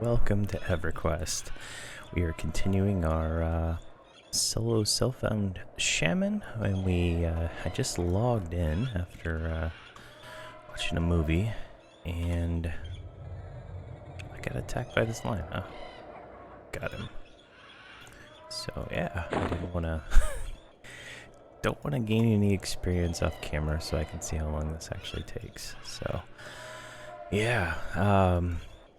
welcome to Everquest. We are continuing our solo self-found Shaman, and I just logged in after watching a movie, and I got attacked by this lion. Oh, got him. So yeah, I didn't want to, don't want to gain any experience off camera, so I can see how long this actually takes. So yeah,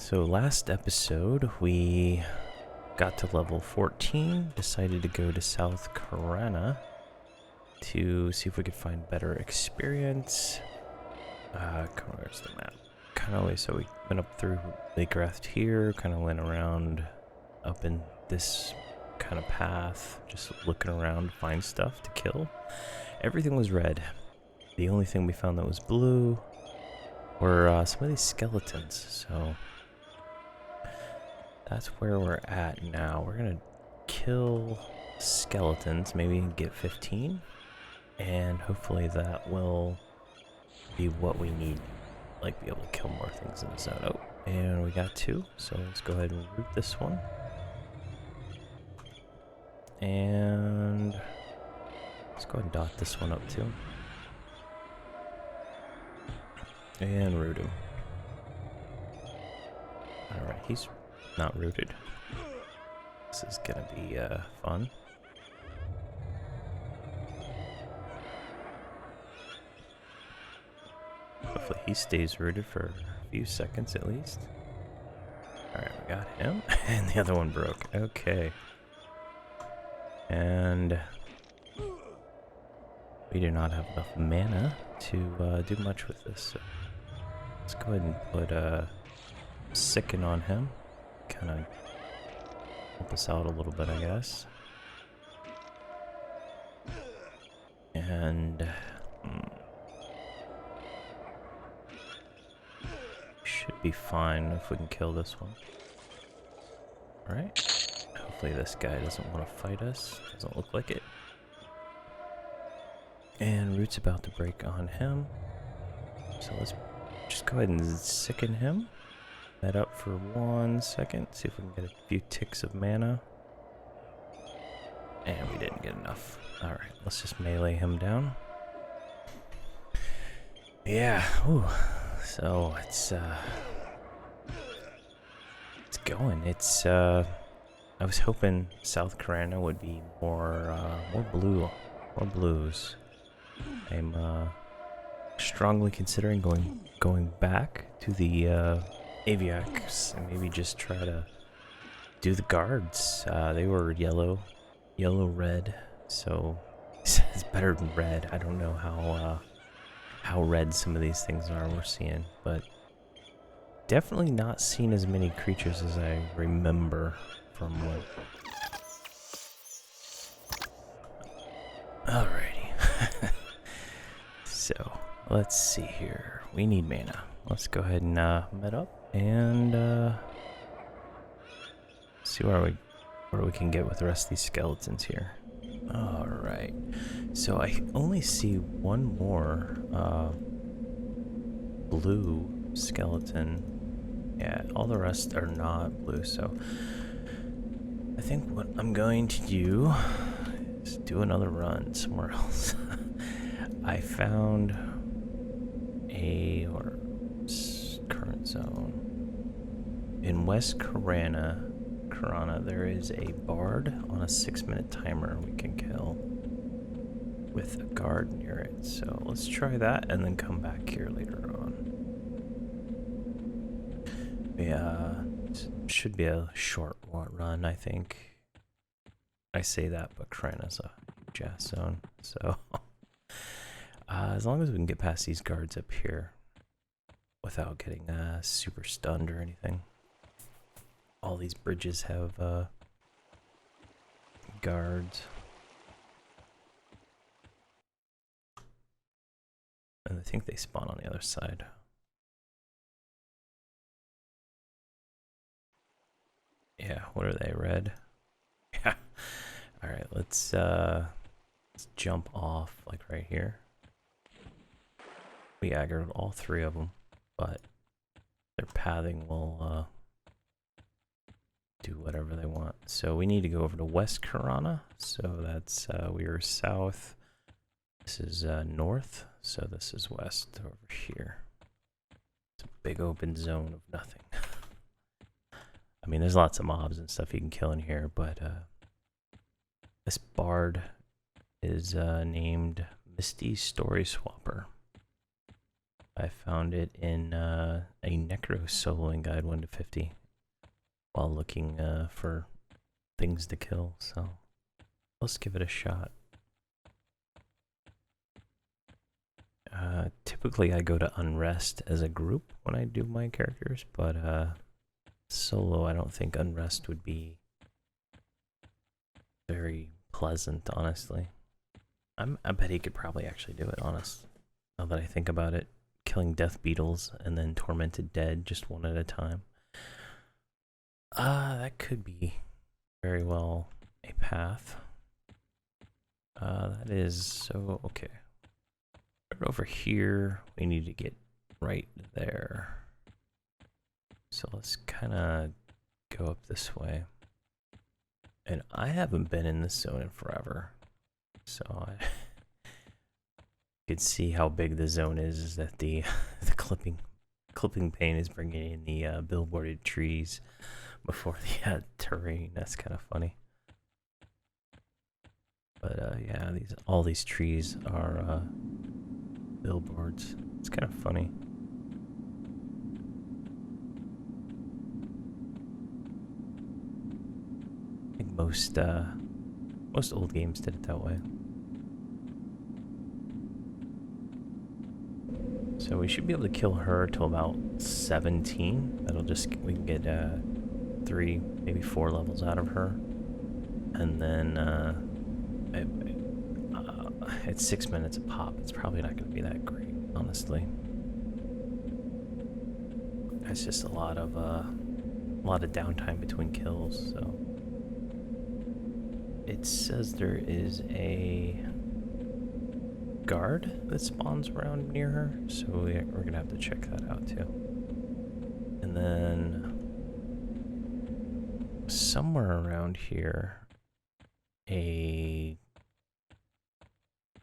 so last episode we got to level 14, decided to go to South Karana to see if we could find better experience. Where's the map? Kind of, so we went up through Lake Raft here, kind of went around up in this kind of path, just looking around to find stuff to kill. Everything was red. The only thing we found that was blue were some of these skeletons, so that's where we're at now. We're gonna kill skeletons, maybe get 15, and hopefully that will be what we need, like be able to kill more things in the zone. Oh, and we got 2, so let's go ahead and root this one. And let's go ahead and dot this one up too. And root him. Alright, he's not rooted. This is gonna be fun. Hopefully he stays rooted for a few seconds at least. Alright, we got him. And the other one broke. Okay. And we do not have enough mana to do much with this. So let's go ahead and put Sicken on him. Kind of help us out a little bit, I guess. And should be fine if we can kill this one. Alright. Hopefully this guy doesn't want to fight us. Doesn't look like it. And Root's about to break on him. So let's just go ahead and sicken him. That up for 1 second. See if we can get a few ticks of mana. And we didn't get enough. Alright, let's just melee him down. Yeah, ooh. So it's going. It's I was hoping South Karana would be more blue, more blues. I'm strongly considering going back to the Aviacs and maybe just try to do the guards. They were yellow, red, so it's better than red. I don't know how red some of these things are we're seeing, but definitely not seen as many creatures as I remember from what. Alrighty. So let's see here. We need mana. Let's go ahead and med up and see where we can get with the rest of these skeletons here. Alright. So I only see one more blue skeleton. Yeah, all the rest are not blue, so I think what I'm going to do is do another run somewhere else. I found a current zone in West Karana. There is a bard on a 6-minute timer we can kill with a guard near it. So let's try that and then come back here later on. Yeah, should be a short run, I think. I say that, but Karana's a jazz zone, so as long as we can get past these guards up here without getting super stunned or anything. All these bridges have guards. And I think they spawn on the other side. Yeah, what are they, red? Yeah. Alright, let's jump off, like right here. We aggroed all 3 of them, but their pathing will do whatever they want. So we need to go over to West Karana. So that's, we are south. This is north. So this is west over here. It's a big open zone of nothing. I mean, there's lots of mobs and stuff you can kill in here, but this bard is named Misty Story Swapper. I found it in a Necro soloing guide 1 to 50 while looking for things to kill, so let's give it a shot. Typically I go to Unrest as a group when I do my characters, but solo I don't think Unrest would be very pleasant, honestly. I bet he could probably actually do it, honest. Now that I think about it, killing death beetles and then tormented dead just one at a time. That could be very well a path. That is so okay. Right over here, we need to get right there. So let's kind of go up this way. And I haven't been in this zone in forever. So I could see how big the zone is that the clipping paint is bringing in the billboarded trees before the terrain. That's kind of funny. But yeah, all these trees are billboards. It's kind of funny. I think most old games did it that way. So we should be able to kill her till about 17. We can get 3, maybe 4 levels out of her, and then at 6 minutes a pop, it's probably not going to be that great, honestly. It's just a lot of downtime between kills. So it says there is a guard that spawns around near her, so we're gonna have to check that out too. And then somewhere around here, a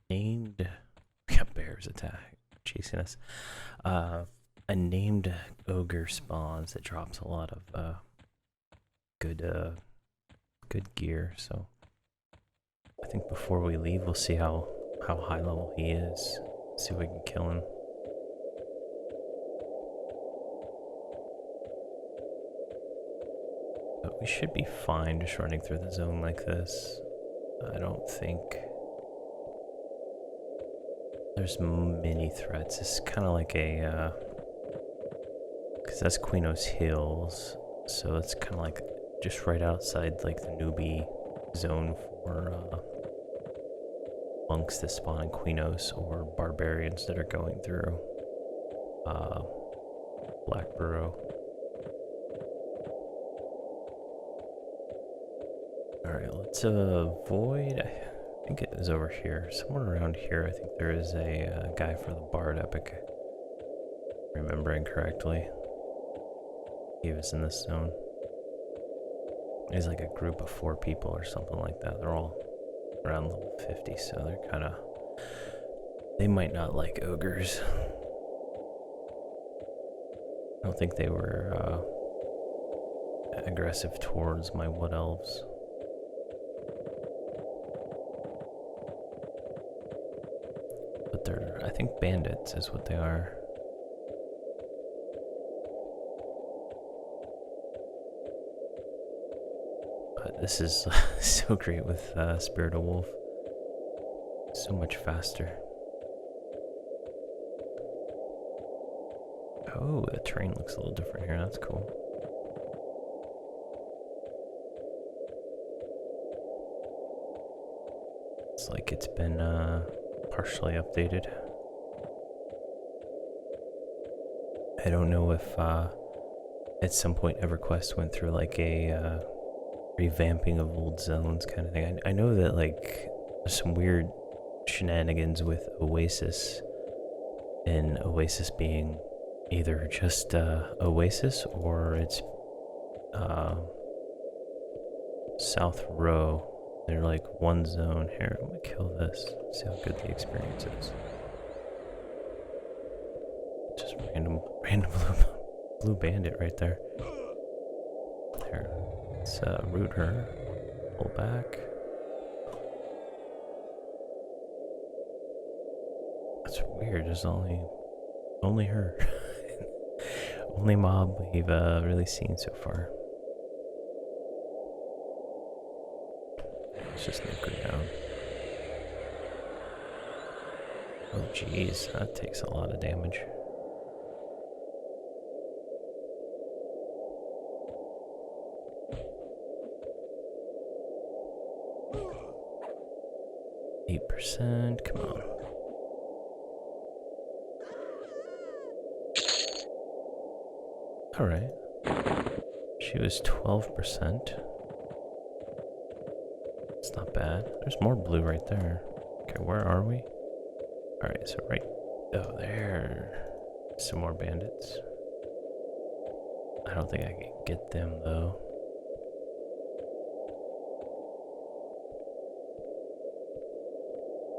named bears chasing us. A named ogre spawns that drops a lot of good gear. So I think before we leave, we'll see how high level he is. See if we can kill him. But we should be fine just running through the zone like this. I don't think there's many threats. It's kind of like a because that's Quenos Hills, so it's kind of like just right outside like the newbie zone for monks that spawn in Quenos or barbarians that are going through Black Burrow. Alright, let's avoid. I think it is over here. Somewhere around here, I think there is a guy for the Bard Epic. Remembering correctly. He was in this zone. He's like a group of 4 people or something like that. They're all around level 50, so they're kind of... They might not like ogres. I don't think they were aggressive towards my wood elves. But they're, I think, bandits is what they are. But this is so great with Spirit of Wolf. So much faster. Oh, the terrain looks a little different here. That's cool. It's like it's been partially updated. I don't know if at some point Everquest went through like a revamping of old zones kind of thing. I know that like there's some weird shenanigans with Oasis, and Oasis being either just Oasis or it's south row. They're like one zone. Here, I'm gonna kill this. See how good the experience is. Just random blue bandit right there. There. Let's root her. Pull back. That's weird. There's only her. Only mob we've really seen so far. Let's just nuke her down. Oh jeez, that takes a lot of damage. %, come on. Alright. She was 12%. It's not bad. There's more blue right there. Okay, where are we? Alright, so right... Oh, there. Some more bandits. I don't think I can get them, though.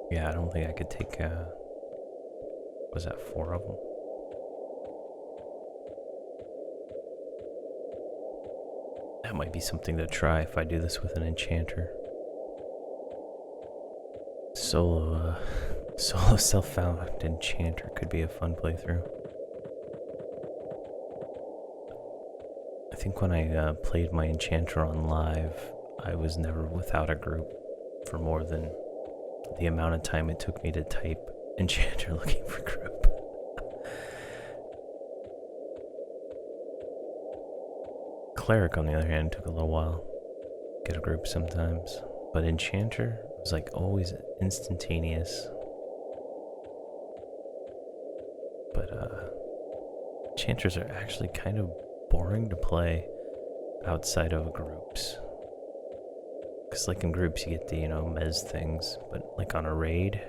Yeah, I don't think I could take, was that 4 of them? That might be something to try if I do this with an enchanter. Solo self-found enchanter could be a fun playthrough. I think when I played my enchanter on live, I was never without a group for more than the amount of time it took me to type enchanter looking for group. Cleric, on the other hand, took a little while. Get a group sometimes. But enchanter was like always instantaneous. But enchanters are actually kind of boring to play outside of groups. Because like in groups you get the, you know, mez things, but like on a raid,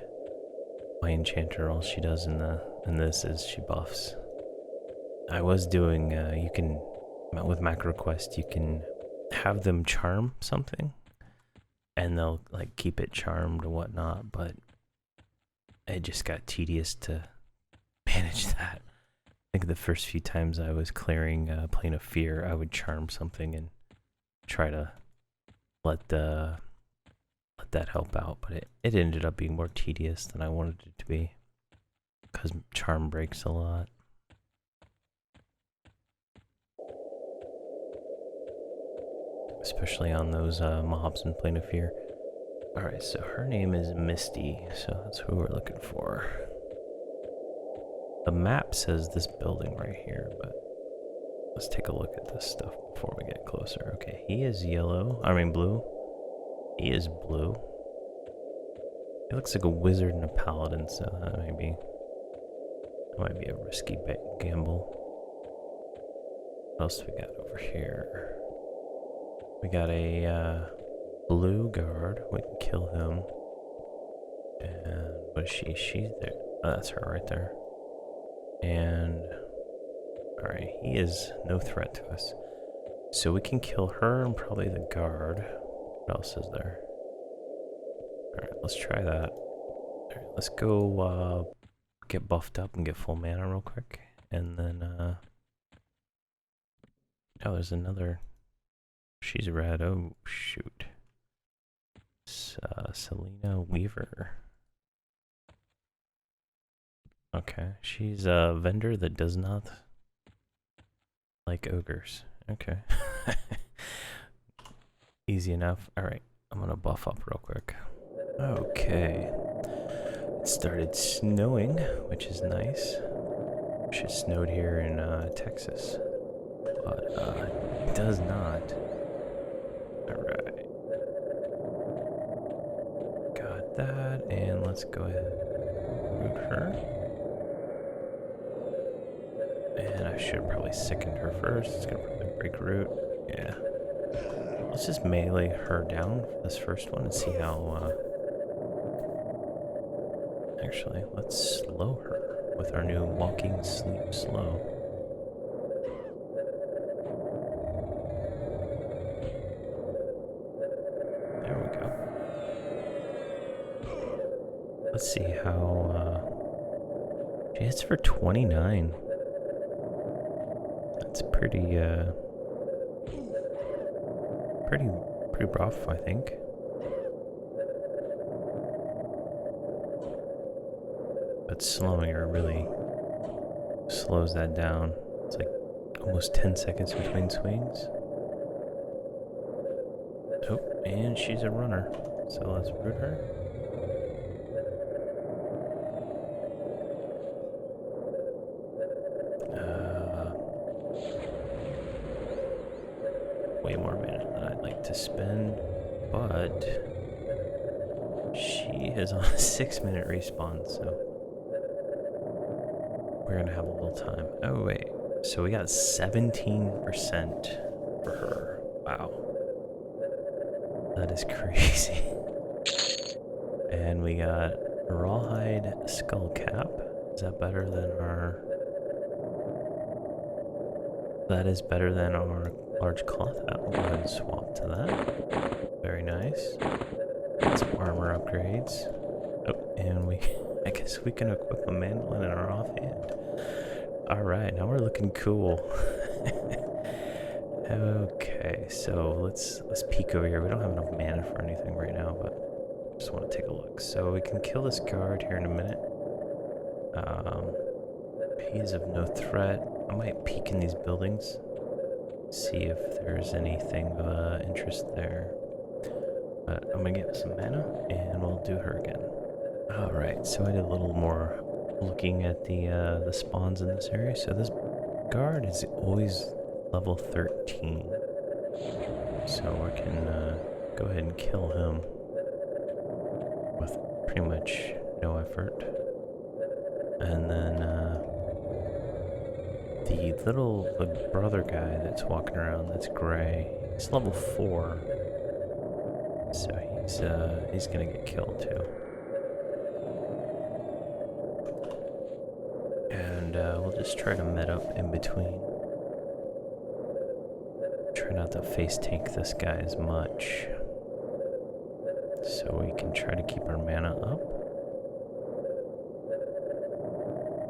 my enchanter, all she does in this is she buffs. I was doing, you can, with MacroQuest, you can have them charm something, and they'll like keep it charmed or whatnot, but it just got tedious to manage that. I think the first few times I was clearing Plane of Fear, I would charm something and try to let that help out, but it ended up being more tedious than I wanted it to be, because charm breaks a lot. Especially on those mobs in Plane of Fear. Alright, so her name is Misty, so that's who we're looking for. The map says this building right here, but let's take a look at this stuff before we get closer. Okay, he is blue. He is blue. He looks like a wizard and a paladin, so that might be a risky gamble. What else do we got over here? We got a blue guard. We can kill him. And what is she? She's there. Oh, that's her right there. And alright, he is no threat to us. So we can kill her and probably the guard. What else is there? Alright, let's try that. Alright, let's go get buffed up and get full mana real quick. And then oh, there's another. She's red. Oh shoot. Selena Weaver. Okay, she's a vendor that does not like ogres. Okay. Easy enough. Alright, I'm gonna buff up real quick. Okay. It started snowing, which is nice. Wish it snowed here in Texas. But it does not. Alright. Got that, and let's go ahead and root her. And I should probably sicken her first. It's gonna probably break root. Yeah. Let's just melee her down for this first one and see how, actually, let's slow her with our new walking sleep slow. let's see how, she hits for 29. That's pretty pretty rough, I think. But slowing her really slows that down. It's like almost 10 seconds between swings. Oh, and she's a runner. So let's root her. Way more mana than I'd like to spend, but she is on a 6-minute respawn, so we're gonna have a little time. Oh wait, so we got 17% for her. Wow, that is crazy. And we got Rawhide Skullcap. Is that better than our... That is better than our large cloth hat. We'll go ahead and swap to that. Very nice. Got some armor upgrades. Oh, and I guess we can equip a mandolin in our offhand. Alright, now we're looking cool. Okay, so let's peek over here. We don't have enough mana for anything right now, but just want to take a look. So we can kill this guard here in a minute. He is of no threat. I might peek in these buildings, see if there's anything of interest there. But I'm gonna get some mana, and we'll do her again. Alright, so I did a little more looking at the spawns in this area. So this guard is always level 13. So we can go ahead and kill him with pretty much no effort. And then the little brother guy that's walking around, that's gray, he's level 4. So he's gonna get killed too. And we'll just try to met up in between. Try not to face tank this guy as much, so we can try to keep our mana up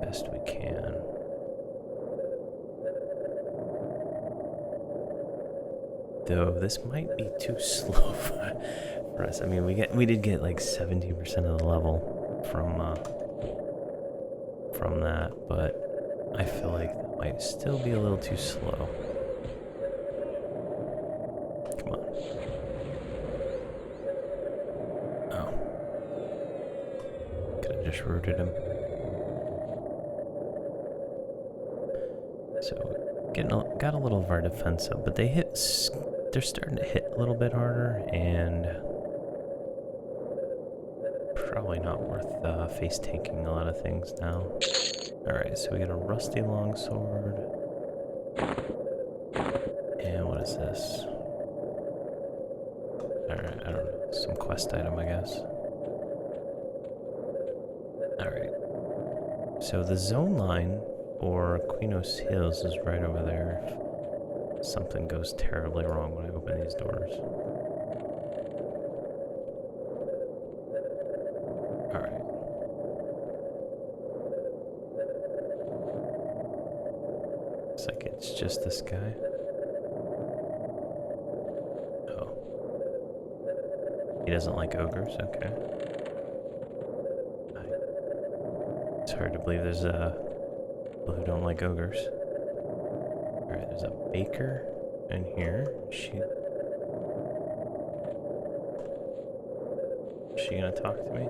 best we can. Though this might be too slow for us. I mean, we did get like 70% of the level from that, but I feel like that might still be a little too slow. Come on. Oh. Could have just rooted him. So, got a little of our defense up, but they're starting to hit a little bit harder, and probably not worth face tanking a lot of things now. Alright, so we got a rusty longsword. And what is this? Alright, I don't know. Some quest item, I guess. Alright. So the zone line for Queenos Hills is right over there if something goes terribly wrong when I open these doors. Alright. Looks like it's just this guy. Oh. He doesn't like ogres? Okay. It's hard to believe there's people who don't like ogres. Alright, there's a baker in here. Is she gonna talk to me?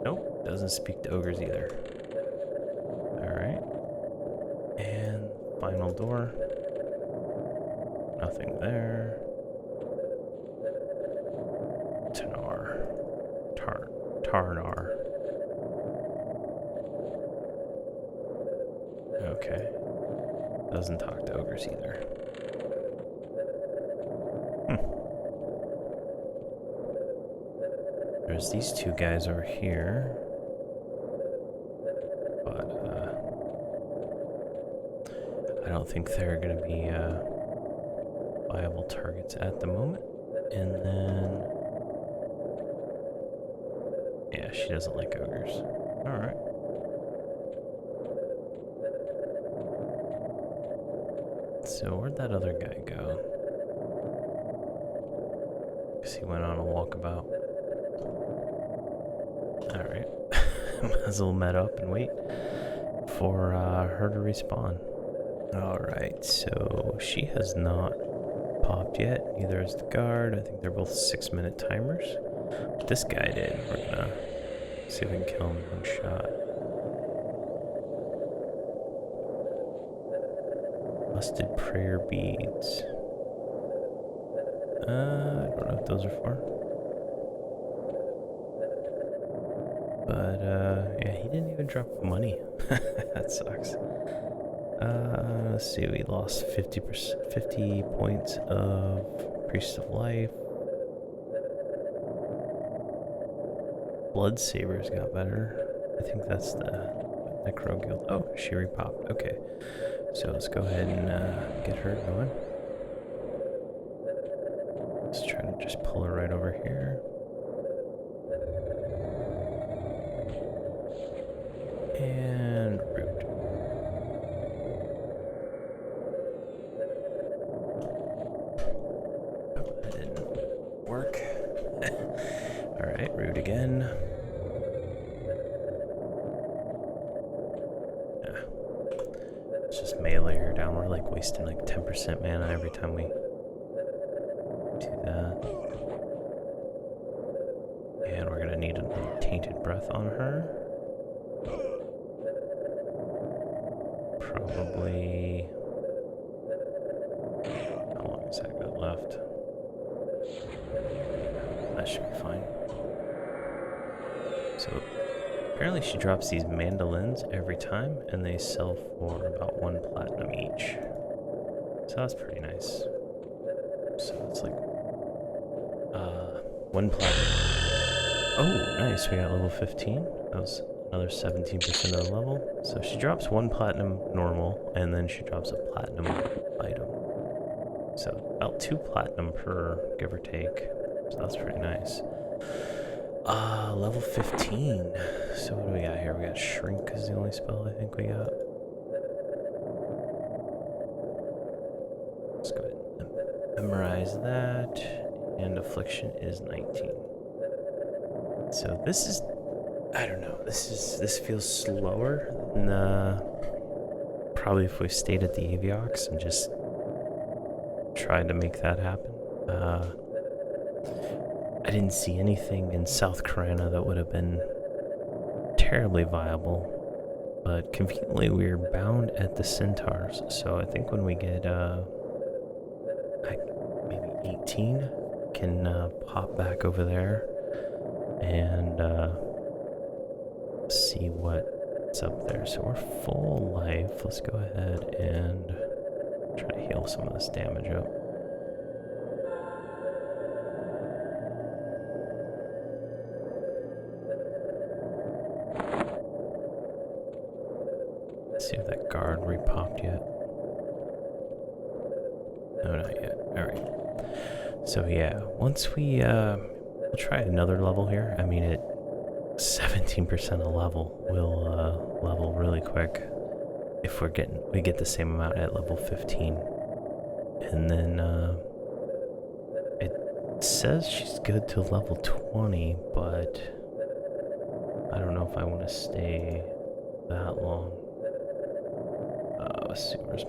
Nope, doesn't speak to ogres either. Alright. And final door. Nothing there. Tarnar. Okay. Doesn't talk to ogres either. There's these two guys over here. But, I don't think they're gonna be, viable targets at the moment. And then... yeah, she doesn't like ogres. Alright. So where'd that other guy go? Guess he went on a walkabout. Alright. Might as well met up and wait for her to respawn. Alright, so she has not popped yet. Neither is the guard. I think they're both 6-minute timers. But this guy did. We're gonna see if we can kill him in one shot. Busted prayer beads. I don't know what those are for. But, yeah, he didn't even drop money. That sucks. Let's see, we lost 50 points of Priest of Life. Blood Sabers got better. I think that's the Necro Guild. Oh, she repopped. Okay. So let's go ahead and get her going. Let's try to just pull her right over here. And root. Oh, that didn't work. Alright, root again. Let's just melee her down. We're like wasting like 10% mana every time we do that. And we're gonna need another tainted breath on her. Probably... how long has that got left? That should be fine. So apparently she drops these mandolins every time, and they sell for about 1 platinum each. So that's pretty nice. So it's like 1 platinum. Oh, nice. We got level 15. That was another 17% of the level. So she drops 1 platinum normal, and then she drops a platinum item. So about 2 platinum per, give or take. So that's pretty nice. Level 15. So what do we got here? We got Shrink is the only spell I think we got. Let's go ahead and memorize that. And Affliction is 19. So this is, I don't know, this feels slower than probably if we stayed at the Aviox and just tried to make that happen. I didn't see anything in South Karana that would have been terribly viable, but conveniently we are bound at the Centaurs, so I think when we get maybe 18, can pop back over there and see what's up there. So we're full life. Let's go ahead and try to heal some of this damage up. Let's see if that guard repopped yet. No, not yet. Alright. So yeah, once we we'll try another level here. I mean, at 17% of level, we'll level really quick if we get the same amount at level 15. And then it says she's good to level 20, but I don't know if I want to stay that long. Let's see, where's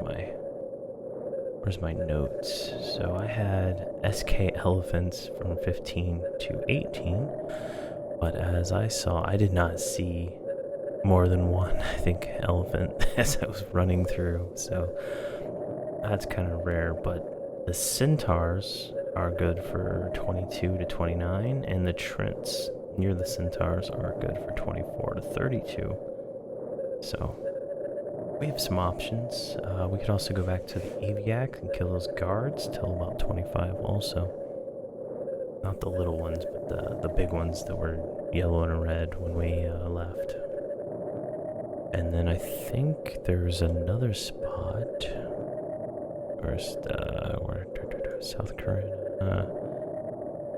my notes? So I had SK Elephants from 15 to 18, but as I saw, I did not see more than one, I think, elephant as I was running through, so that's kind of rare. But the Centaurs are good for 22 to 29, and the Trents near the Centaurs are good for 24 to 32. So we have some options. We could also go back to the Aviac and kill those guards till about 25 also. Not the little ones, but the big ones that were yellow and red when we left. And then I think there's another spot. First, where South Korea.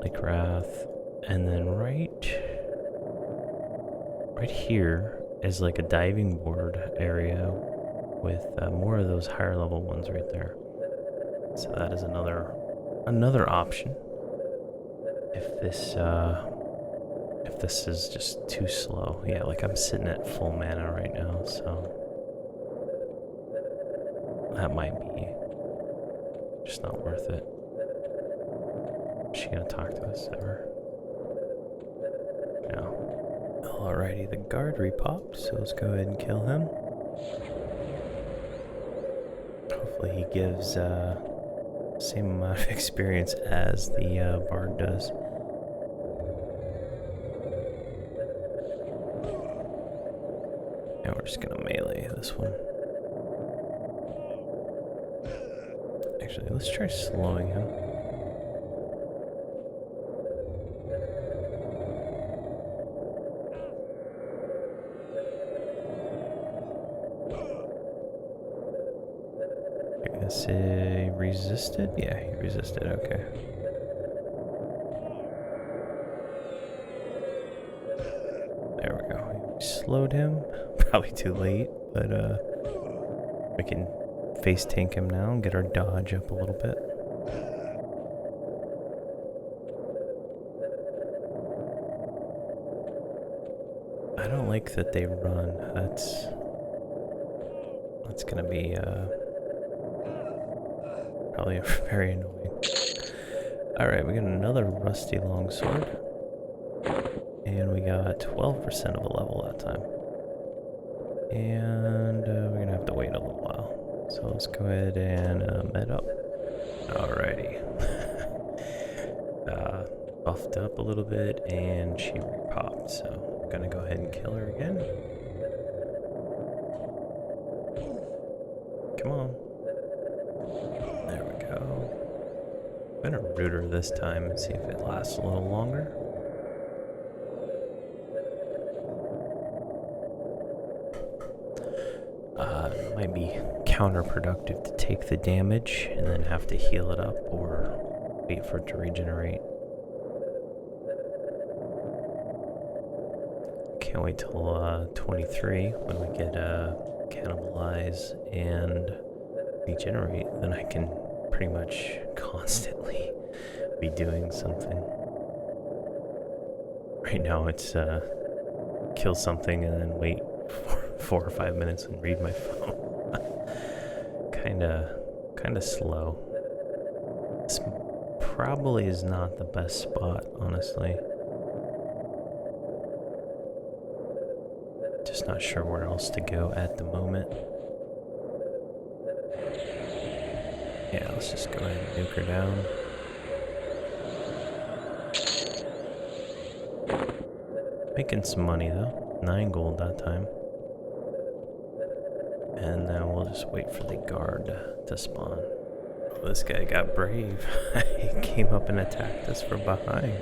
Lake Wrath. And then right here is like a diving board area with more of those higher level ones right there. So that is another option. If this is just too slow. Yeah, like I'm sitting at full mana right now, so that might be just not worth it. Is she gonna talk to us ever? No. Alrighty, the guard repopped, so let's go ahead and kill him. Hopefully he gives same amount of experience as the bard does. And we're just gonna melee this one. Actually, let's try slowing him. I guess he resisted? Yeah, he resisted, okay. There we go. We slowed him. Probably too late, but we can face tank him now and get our dodge up a little bit. I don't like that they run. That's gonna be probably very annoying. Alright, we got another rusty longsword. And we got 12% of a level that time. And we're gonna have to wait a little while. So let's go ahead and med up. Alrighty. Buffed up a little bit and she repopped, so I'm gonna go ahead and kill her again. Come on. There we go. I'm gonna root her this time and see if it lasts a little longer. It might be counterproductive to take the damage and then have to heal it up or wait for it to regenerate. Can't wait till 23 when we get cannibalize and regenerate, then I can pretty much constantly be doing something. Right now it's kill something and then wait 4 or 5 minutes and read my phone. kinda slow. This probably is not the best spot, honestly. Just not sure where else to go at the moment. Yeah, let's just go ahead and nuke her down. Making some money though. 9 gold that time. And then we'll just wait for the guard to spawn. Oh, this guy got brave. He came up and attacked us from behind.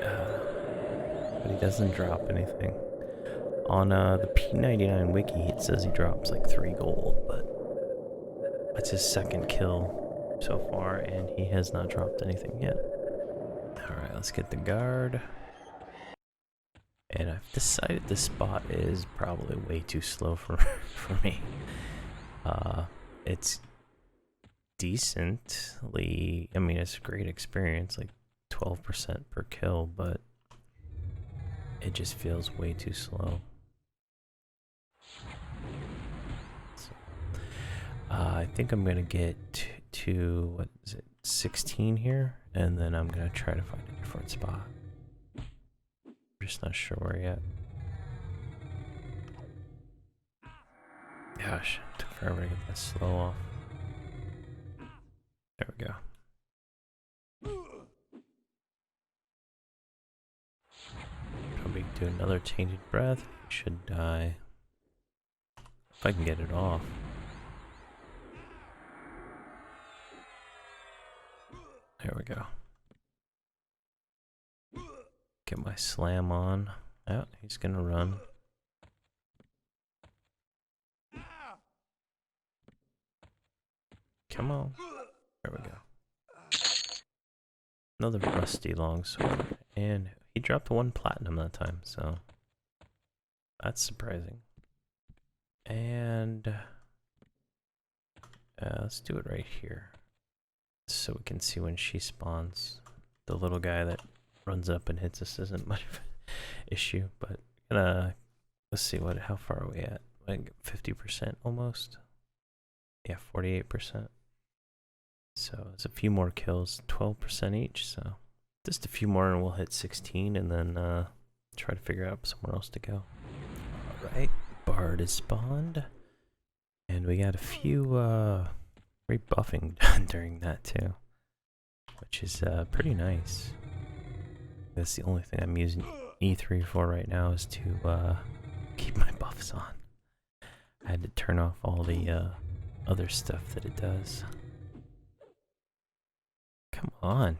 But he doesn't drop anything. On the P99 wiki, it says he drops like 3 gold, but that's his second kill so far, and he has not dropped anything yet. Alright, let's get the guard. And I've decided this spot is probably way too slow for me. It's decently, I mean, it's a great experience, like 12% per kill, but it just feels way too slow. So, I think I'm gonna get to, what is it, 16 here, and then I'm gonna try to find a different spot. I'm just not sure where yet. Gosh, it took forever to get that slow off. There we go. Probably do another tainted breath. Should die. If I can get it off. There we go. Get my slam on. Oh, he's gonna run. Come on. There we go. Another rusty longsword. And he dropped 1 platinum that time, so that's surprising. And let's do it right here, so we can see when she spawns. The little guy that runs up and hits us isn't much of an issue, but let's see how far are we at? Like 50% almost. Yeah, 48%. So it's a few more kills, 12% each. So just a few more and we'll hit 16, and then try to figure out somewhere else to go. All right, Bard is spawned, and we got a few rebuffing done during that too, which is pretty nice. That's the only thing I'm using E3 for right now, is to keep my buffs on. I had to turn off all the other stuff that it does. Come on,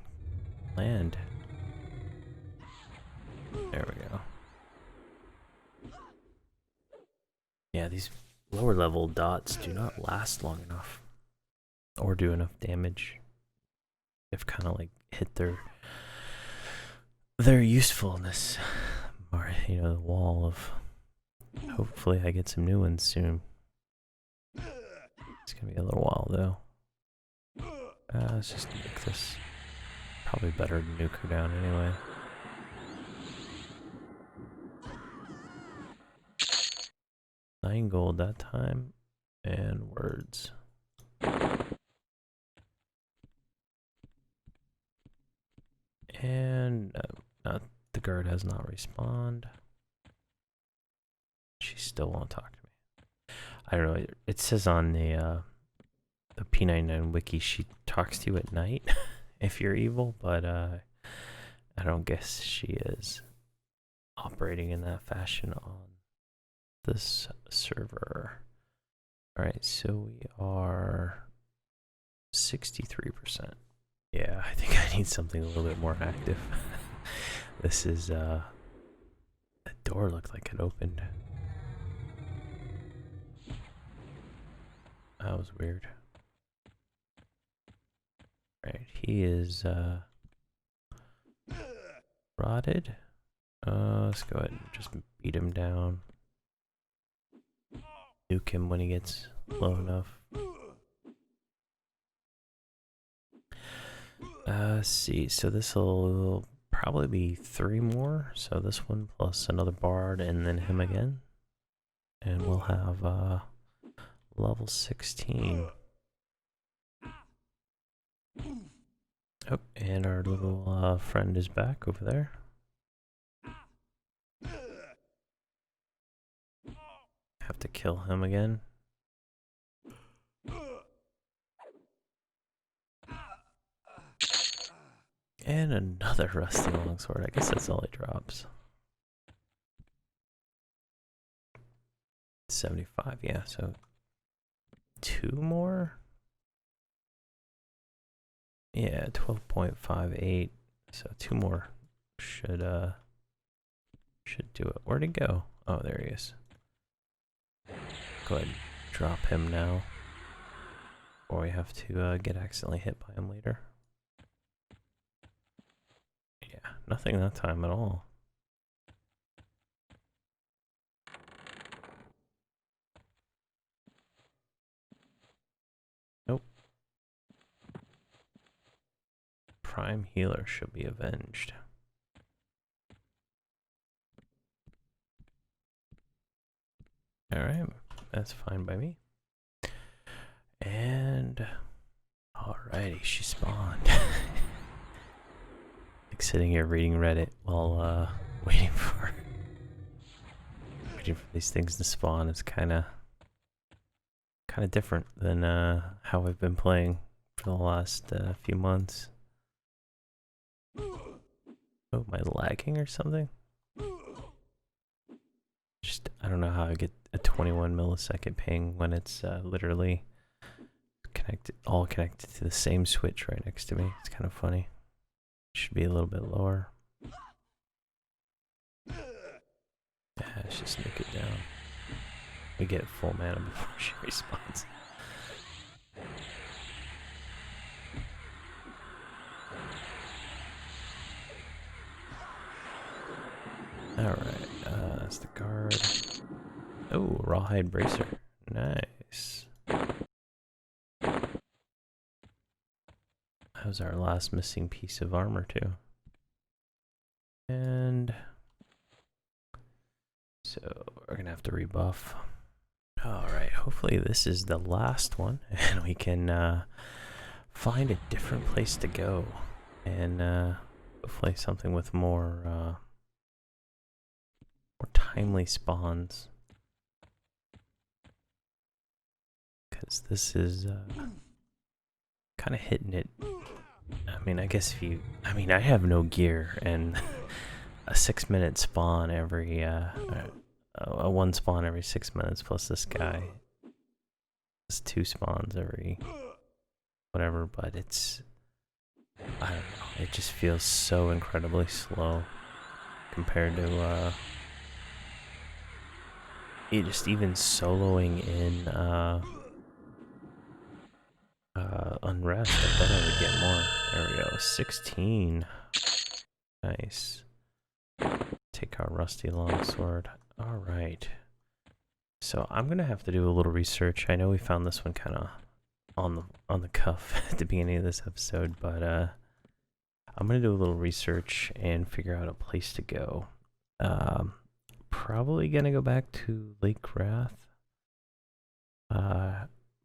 land. There we go. Yeah, these lower level dots do not last long enough or do enough damage. They've kind of like hit their usefulness, or you know, the wall of. Hopefully I get some new ones soon. It's gonna be a little while though. Let's just nuke this. Probably better to nuke her down anyway. $9 gold that time, and words. And the guard has not respawned. She still won't talk to me. I don't know. It says on the P99 wiki she talks to you at night if you're evil, but I don't guess she is operating in that fashion on this server. Alright, so we are 63%. Yeah, I think I need something a little bit more active. This is the door looked like it opened. That was weird. Right, he is rotted. Let's go ahead and just beat him down. Nuke him when he gets low enough. Let's see, so this will probably be 3 more. So this one plus another bard and then him again. And we'll have level 16. Oh, and our little friend is back over there. Have to kill him again. And another rusty longsword. I guess that's all he drops. 75, yeah, so 2 more? Yeah, 12.58. So 2 more should do it. Where'd he go? Oh, there he is. Go ahead and drop him now, or we have to get accidentally hit by him later. Yeah, nothing that time at all. Nope. Prime healer should be avenged. Alright, that's fine by me. And alrighty, she spawned. Like sitting here reading Reddit while waiting for these things to spawn is kind of different than how I've been playing for the last few months. Oh, am I lagging or something? Just, I don't know how I get a 21 millisecond ping when it's literally all connected to the same switch right next to me. It's kind of funny. Should be a little bit lower. Yeah, let's just nuke it down. We get full mana before she respawns. Alright, that's the guard. Oh, rawhide bracer. Nice. That was our last missing piece of armor, too. And so we're gonna have to rebuff. Alright, hopefully this is the last one, and we can find a different place to go. And hopefully something with more timely spawns. Because this is kind of hitting it. I mean, I guess if you... I mean, I have no gear, and a 6-minute spawn every... a 1 spawn every 6 minutes, plus this guy. It's 2 spawns every... whatever, but it's... I don't know, it just feels so incredibly slow compared to, just even soloing in, Unrest. I thought I would get more. There we go, 16. Nice. Take our rusty longsword. Alright. So I'm gonna have to do a little research. I know we found this one kind of on the cuff at the beginning of this episode, but I'm gonna do a little research and figure out a place to go. Probably gonna go back to Lake Wrath.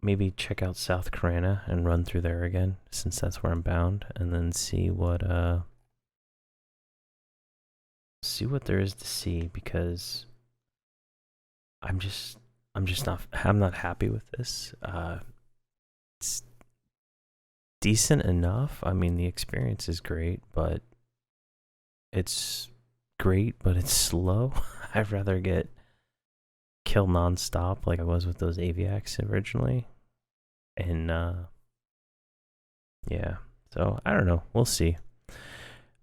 Maybe check out South Karana and run through there again, since that's where I'm bound, and then see what there is to see, because I'm not happy with this. It's decent enough. I mean, the experience is great, but it's great, but it's slow. I'd rather get kill non-stop like I was with those aviacs originally. And yeah, so I don't know, we'll see.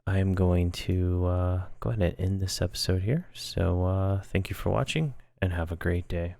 I'm going to go ahead and end this episode here. So thank you for watching and have a great day.